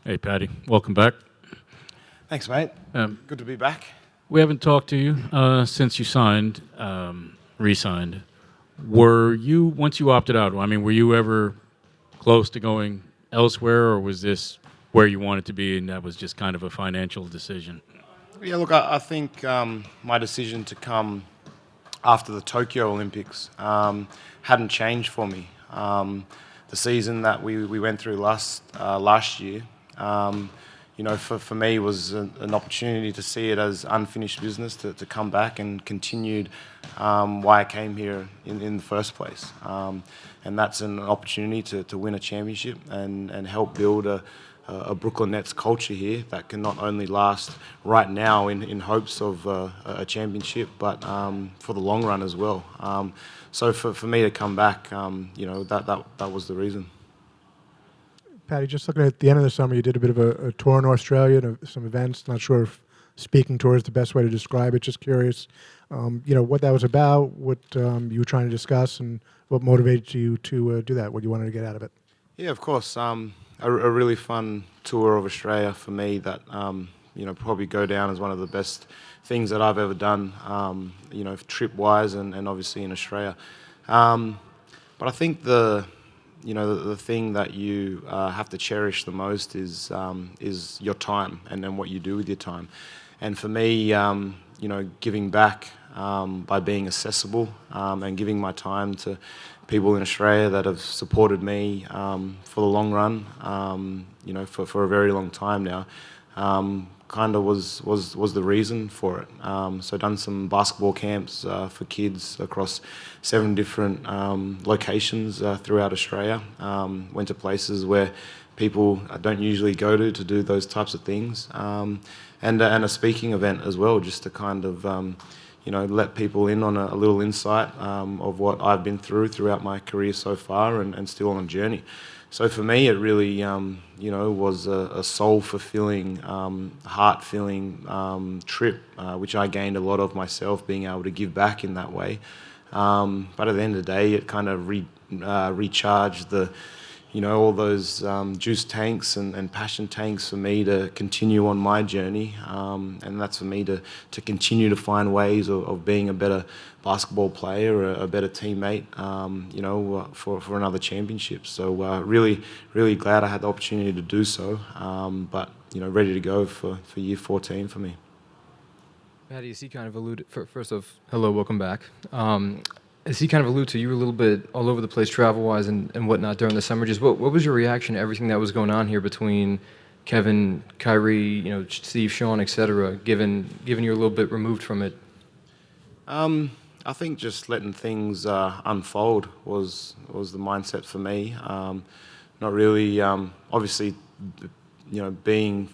Hey, Patty. Welcome back. Thanks, mate. Good to be back. We haven't talked to you since you signed, re-signed. Were you, once you opted out, I mean, were you ever close to going elsewhere, or was this where you wanted to be and that was just kind of a financial decision? Yeah, look, I think my decision to come after the Tokyo Olympics hadn't changed for me. The season that we went through last year, for me was an opportunity to see it as unfinished business to come back and continued why I came here in the first place. And that's an opportunity to win a championship and help build a Brooklyn Nets culture here that can not only last right now in hopes of a championship, but for the long run as well. So for me to come back, that was the reason. Patty, just looking at the end of the summer, you did a bit of a tour in Australia, some events. Not sure if speaking tour is the best way to describe it. Just curious, what that was about, what you were trying to discuss, and what motivated you to do that, what you wanted to get out of it. Yeah, of course. A really fun tour of Australia for me that, probably go down as one of the best things that I've ever done, trip-wise and obviously in Australia. But I think the thing that you have to cherish the most is your time and then what you do with your time. And for me, giving back by being accessible and giving my time to people in Australia that have supported me for the long run, for a very long time now, kind of was the reason for it. So I've done some basketball camps for kids across 7 different locations throughout Australia. Went to places where people don't usually go to do those types of things. And a speaking event as well, just to kind of let people in on a little insight of what I've been throughout my career so far and still on a journey. So for me, it really, was a soul-fulfilling, heart-filling trip, which I gained a lot of myself, being able to give back in that way. But at the end of the day, it kind of recharged all those juice tanks and passion tanks for me to continue on my journey. And that's for me to continue to find ways of being a better basketball player, a better teammate, for another championship. So really, really glad I had the opportunity to do so. But, ready to go for year 14 for me. Patty, as he kind of alluded, first off, hello, welcome back. As he kind of alluded to, you were a little bit all over the place travel-wise and whatnot during the summer. Just what was your reaction to everything that was going on here between Kevin, Kyrie, Steve, Sean, etc., given you're a little bit removed from it? I think just letting things unfold was the mindset for me. Not really, obviously, being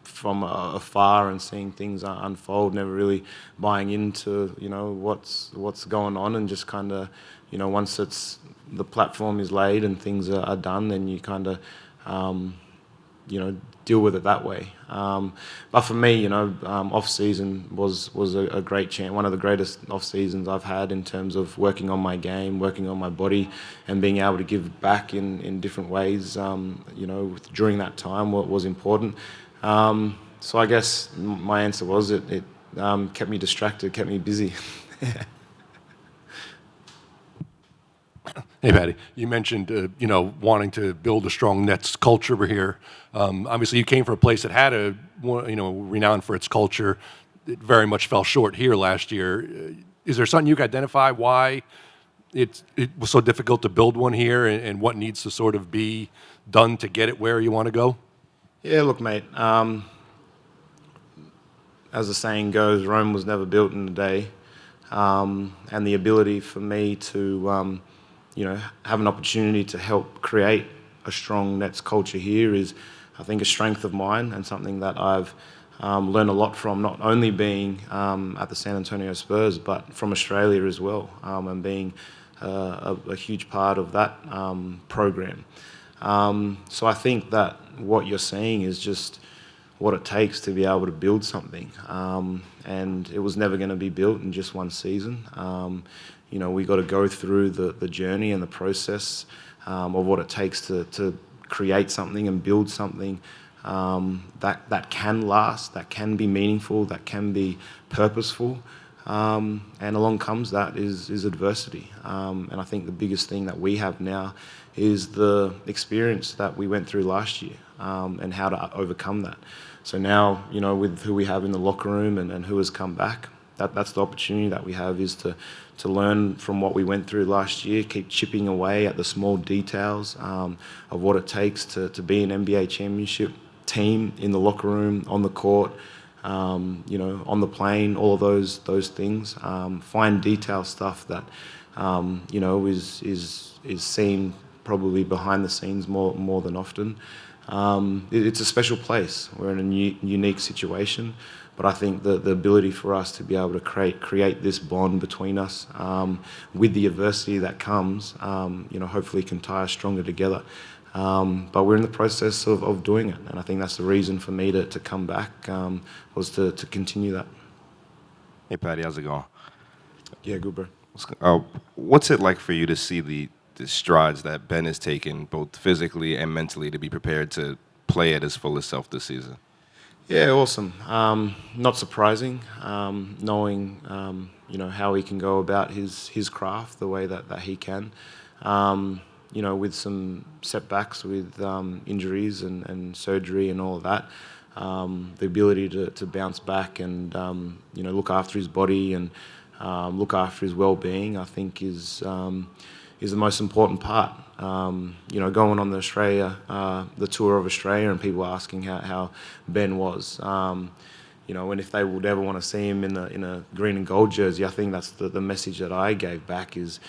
from afar and seeing things unfold, never really buying into what's going on, and just kind of once the platform is laid and things are done, then you kind of deal with it that way. But for me, off season was a great chance, one of the greatest off seasons I've had in terms of working on my game, working on my body, and being able to give back in different ways. During that time, what was important. So I guess my answer was it kept me distracted, kept me busy. Hey, Patty, you mentioned, wanting to build a strong Nets culture over here. Obviously, you came from a place that had renowned for its culture. It very much fell short here last year. Is there something you can identify why it was so difficult to build one here, and what needs to sort of be done to get it where you want to go? Yeah, look, mate, as the saying goes, Rome was never built in a day. And the ability for me to, have an opportunity to help create a strong Nets culture here is, I think, a strength of mine and something that I've learned a lot from, not only being at the San Antonio Spurs, but from Australia as well, and being a huge part of that program. So I think that what you're seeing is just what it takes to be able to build something. And it was never going to be built in just one season. We got to go through the journey and the process of what it takes to create something and build something that can last, that can be meaningful, that can be purposeful. And along comes that is adversity. And I think the biggest thing that we have now is the experience that we went through last year, and how to overcome that. So now, with who we have in the locker room and who has come back, that's the opportunity that we have, is to learn from what we went through last year, keep chipping away at the small details of what it takes to be an NBA championship team in the locker room, on the court, on the plane, all of those things. Fine detail stuff that is seen probably behind the scenes more than often. It's a special place. We're in a unique situation, but I think the ability for us to be able to create this bond between us, with the adversity that comes, hopefully can tie us stronger together. But we're in the process of doing it, and I think that's the reason for me to come back, was to continue that. Hey, Patty, how's it going? Yeah, good, bro. What's it like for you to see the strides that Ben has taken, both physically and mentally, to be prepared to play at his fullest self this season? Yeah, awesome. Not surprising, knowing how he can go about his craft the way that he can. With some setbacks with injuries and surgery and all of that, the ability to bounce back and look after his body and look after his well-being, I think is the most important part. Going on the tour of Australia, and people asking how Ben was. And if they would ever want to see him in a green and gold jersey, I think that's the message that I gave back is,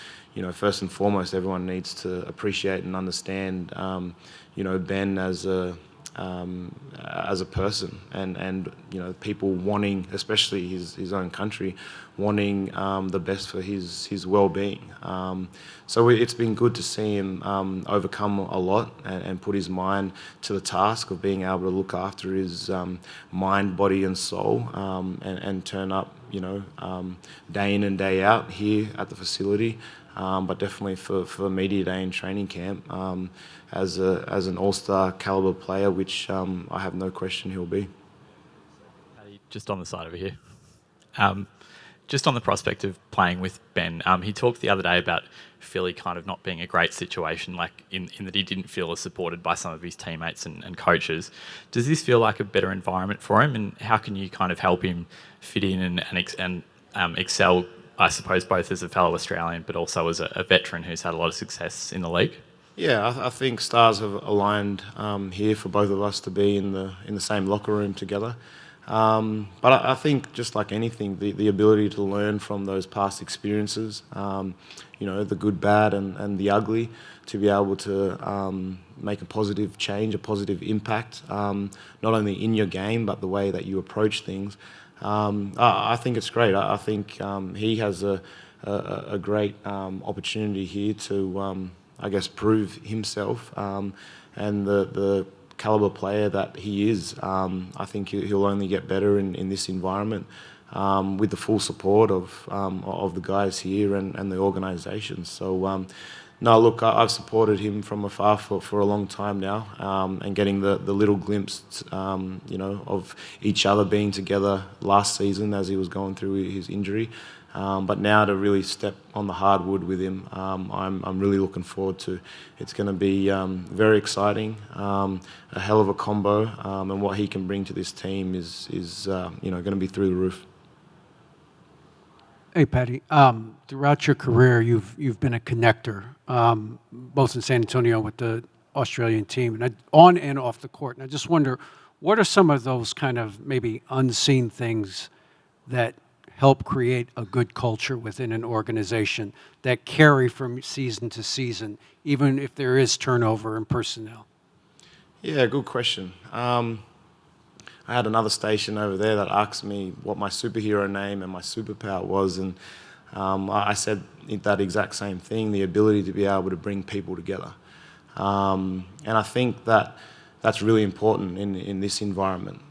first and foremost, everyone needs to appreciate and understand, Ben as a person, and people wanting, especially his own country, wanting the best for his well-being. So it's been good to see him overcome a lot and put his mind to the task of being able to look after his mind, body, and soul, and turn up, day in and day out here at the facility. But definitely for media day and training camp, as an all-star caliber player, which I have no question he'll be. Just on the side over here. Just on the prospect of playing with Ben, he talked the other day about Philly kind of not being a great situation, like in that he didn't feel as supported by some of his teammates and coaches. Does this feel like a better environment for him, and how can you kind of help him fit in and excel, I suppose, both as a fellow Australian but also as a veteran who's had a lot of success in the league? Yeah, I think stars have aligned here for both of us to be in the same locker room together. But I think, just like anything, the ability to learn from those past experiences, the good, bad, and the ugly, to be able to make a positive change, a positive impact, not only in your game but the way that you approach things. I think it's great. I think he has a great opportunity here to, prove himself, and the caliber player that he is. I think he'll only get better in this environment, with the full support of the guys here and the organisation. So, no, look, I've supported him from afar for a long time now, and getting the little glimpse, of each other being together last season as he was going through his injury. But now to really step on the hardwood with him, I'm really looking forward to. It's going to be very exciting, a hell of a combo, and what he can bring to this team is going to be through the roof. Hey, Patty. Throughout your career, you've been a connector, both in San Antonio with the Australian team, and on and off the court. And I just wonder, what are some of those kind of maybe unseen things that help create a good culture within an organization that carry from season to season, even if there is turnover in personnel? Yeah, good question. I had another station over there that asked me what my superhero name and my superpower was, and I said that exact same thing, the ability to be able to bring people together. And I think that's really important in this environment,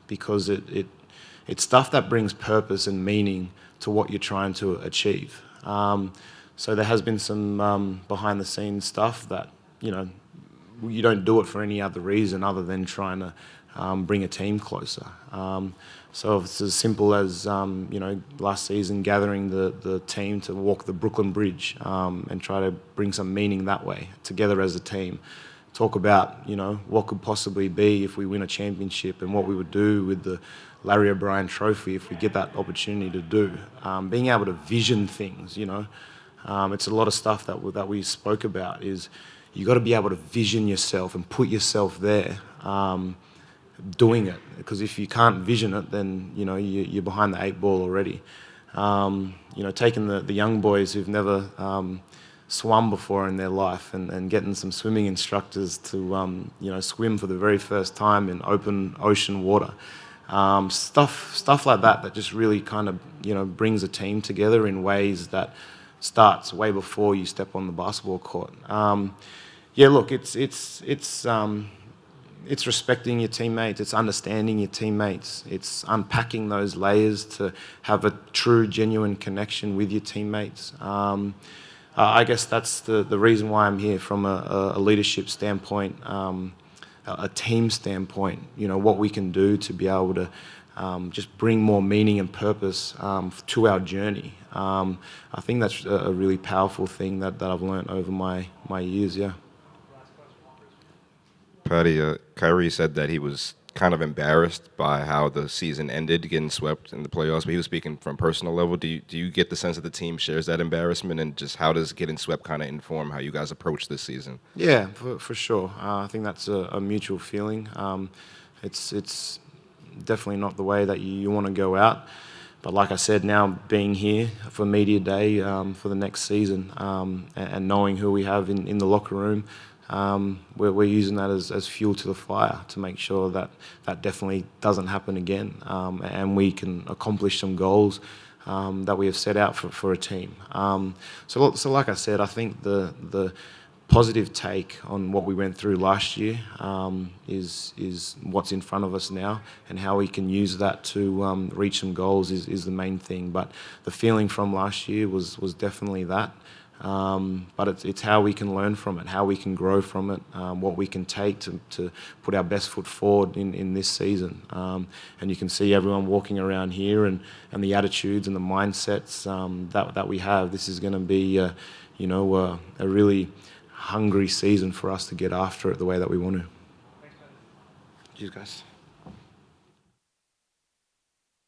because it's stuff that brings purpose and meaning to what you're trying to achieve. So there has been some behind-the-scenes stuff that, you don't do it for any other reason other than trying to bring a team closer. So it's as simple as last season gathering the team to walk the Brooklyn Bridge and try to bring some meaning that way together as a team. Talk about what could possibly be if we win a championship and what we would do with the Larry O'Brien Trophy if we get that opportunity to do. Being able to vision things, it's a lot of stuff that we spoke about. Is you got to be able to vision yourself and put yourself there. Doing it, because if you can't vision it, then you're behind the 8 ball already. Taking the young boys who've never swum before in their life and getting some swimming instructors to swim for the very first time in open ocean water, stuff like that just really kind of brings a team together in ways that starts way before you step on the basketball court. Look, it's respecting your teammates, it's understanding your teammates, it's unpacking those layers to have a true, genuine connection with your teammates. I guess that's the reason why I'm here, from a leadership standpoint, a team standpoint, what we can do to be able to just bring more meaning and purpose to our journey. I think that's a really powerful thing that I've learned over my years, yeah. Patty, Kyrie said that he was kind of embarrassed by how the season ended, getting swept in the playoffs, but he was speaking from personal level. Do you get the sense that the team shares that embarrassment, and just how does getting swept kind of inform how you guys approach this season? Yeah, for sure. I think that's a mutual feeling. It's definitely not the way that you want to go out. But like I said, now being here for Media Day for the next season and knowing who we have in the locker room, we're using that as fuel to the fire to make sure that definitely doesn't happen again, and we can accomplish some goals that we have set out for a team. So like I said, I think the positive take on what we went through last year is what's in front of us now, and how we can use that to reach some goals is the main thing. But the feeling from last year was definitely that. But it's how we can learn from it, how we can grow from it, what we can take to put our best foot forward in this season. And you can see everyone walking around here and the attitudes and the mindsets that we have. This is going to be, a really hungry season for us to get after it the way that we want to. Thanks, guys.